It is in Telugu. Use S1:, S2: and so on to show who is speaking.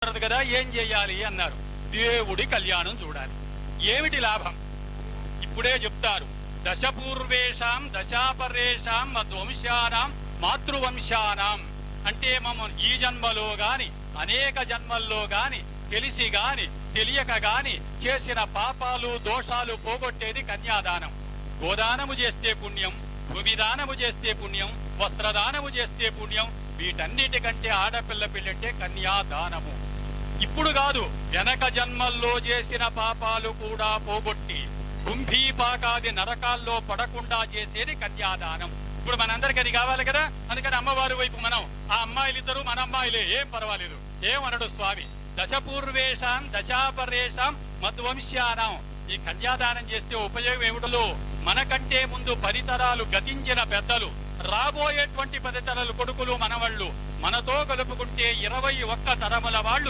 S1: కుదరదు కదా, ఏం చెయ్యాలి అన్నారు. దేవుడి కళ్యాణం చూడాలి. ఏమిటి లాభం? ఇప్పుడే చెప్తారు. దశపూర్వేషాం దశాపరేషాం మధ్వంశానాం మాతృవంశానాం. అంటే మమ్మల్ని ఈ జన్మలో గాని అనేక జన్మల్లో గాని తెలిసి గాని తెలియక గాని చేసిన పాపాలు దోషాలు పోగొట్టేది కన్యాదానం. గోదానము చేస్తే పుణ్యం, భూమిదానము చేస్తే పుణ్యం, వస్త్రదానము చేస్తే పుణ్యం. వీటన్నిటికంటే ఆడపిల్ల పెళ్ళంటే కన్యాదానము. ఇప్పుడు కాదు, వెనక జన్మల్లో చేసిన పాపాలు కూడా పోగొట్టి కుంభీపాకాది నరకాల్లో పడకుండా చేసేది కన్యాదానం. ఇప్పుడు మనందరికి అది కావాలి కదా, అందుకని అమ్మవారి వైపు మనం ఆ అమ్మాయిలిద్దరూ మన అమ్మాయిలే, ఏం పర్వాలేదు, ఏమనడు స్వామి. దశపూర్వేషాం దశాపరేషాం మధ్వంశానాం. ఈ కన్యాదానం చేస్తే ఉపయోగం ఏమిటో, మనకంటే ముందు 10 తరాలు గతించిన పెద్దలు, రాబోయేటువంటి 10 తరాలు కొడుకులు మనవాళ్ళు, మనతో కలుపుకుంటే 21 తరముల వాళ్ళు